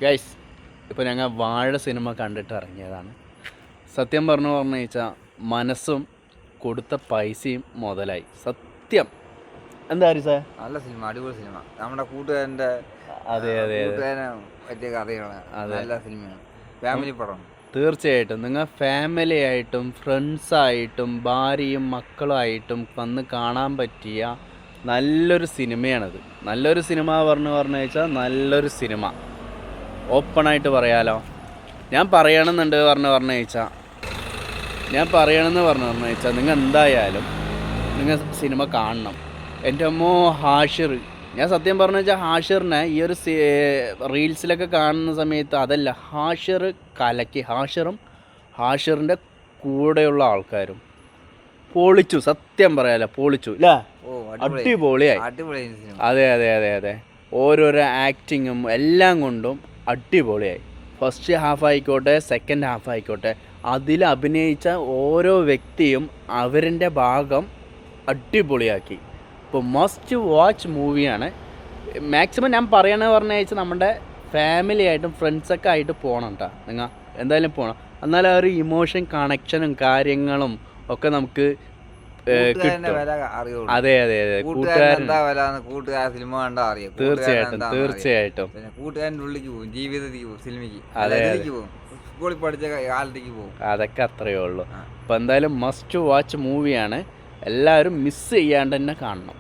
Guys, ഇപ്പോൾ ഞങ്ങൾ വാഴ സിനിമ കണ്ടിട്ട് ഇറങ്ങിയതാണ്. സത്യം പറഞ്ഞു വെച്ചാൽ മനസ്സും കൊടുത്ത പൈസയും മുതലായി. സത്യം. എന്താ സാർ? നല്ല സിനിമ, അടിപൊളി സിനിമ. നമ്മുടെ കൂട്ടുകാരൻ്റെ കൂട്ടുകാരനെ പറ്റിയ കഥയാണ്. നല്ല സിനിമയാണ്, ഫാമിലി പടം. തീർച്ചയായിട്ടും നിങ്ങൾ ഫാമിലി ആയിട്ടും ഫ്രണ്ട്സായിട്ടും ഭാര്യയും മക്കളുമായിട്ടും വന്ന് കാണാൻ പറ്റിയ നല്ലൊരു സിനിമയാണത്. നല്ലൊരു സിനിമ പറഞ്ഞു വെച്ചാൽ നല്ലൊരു സിനിമ. ഓപ്പണായിട്ട് പറയാലോ. ഞാൻ പറയണമെന്ന് പറഞ്ഞു വെച്ചാൽ നിങ്ങൾ എന്തായാലും നിങ്ങൾ സിനിമ കാണണം. എൻ്റെ അമ്മോ, ഹാഷിർ. ഞാൻ സത്യം പറഞ്ഞു വെച്ചാൽ ഹാഷിറിനെ ഈ ഒരു റീൽസിലൊക്കെ കാണുന്ന സമയത്ത് അതല്ല, ഹാഷിർ കലക്കി. ഹാഷിറിൻ്റെ കൂടെയുള്ള ആൾക്കാരും പൊളിച്ചു. സത്യം പറയാലോ, പൊളിച്ചു. ഇല്ല, അടിപൊളിയായി. അതെ. ഓരോരോ ആക്ടിങ്ങും എല്ലാം കൊണ്ടും അടിപൊളിയായി. ഫസ്റ്റ് ഹാഫ് ആയിക്കോട്ടെ, സെക്കൻഡ് ഹാഫ് ആയിക്കോട്ടെ, അതിൽ അഭിനയിച്ച ഓരോ വ്യക്തിയും അവരുടെ ഭാഗം അടിപൊളിയാക്കി. ഇപ്പോൾ മസ്റ്റ് വാച്ച് മൂവിയാണ്. മാക്സിമം ഞാൻ പറയണമെന്ന് പറഞ്ഞു വെച്ചാൽ നമ്മുടെ ഫാമിലി ആയിട്ടും ഫ്രണ്ട്സൊക്കെ ആയിട്ട് പോകണം കേട്ടോ. നിങ്ങൾ എന്തായാലും പോകണം. എന്നാൽ ആ ഒരു ഇമോഷൻ കണക്ഷനും കാര്യങ്ങളും ഒക്കെ നമുക്ക് കിട്ടും. അതെ. കൂട്ടുകാരൻ സിനിമ കണ്ടാ അറിയാം. തീർച്ചയായിട്ടും കൂട്ടുകാരൻ്റെ ഉള്ളിലേക്ക് പോകും, ജീവിതത്തിൽ പോകും, സിനിമയ്ക്ക് പോകും, സ്കൂളിൽ പഠിച്ച കാലത്തേക്ക് പോകും. അതൊക്കെ അത്രയേ ഉള്ളൂ. അപ്പോൾ എന്തായാലും മസ്റ്റ് വാച്ച് മൂവിയാണ്. എല്ലാവരും മിസ് ചെയ്യാണ്ട് തന്നെ കാണണം.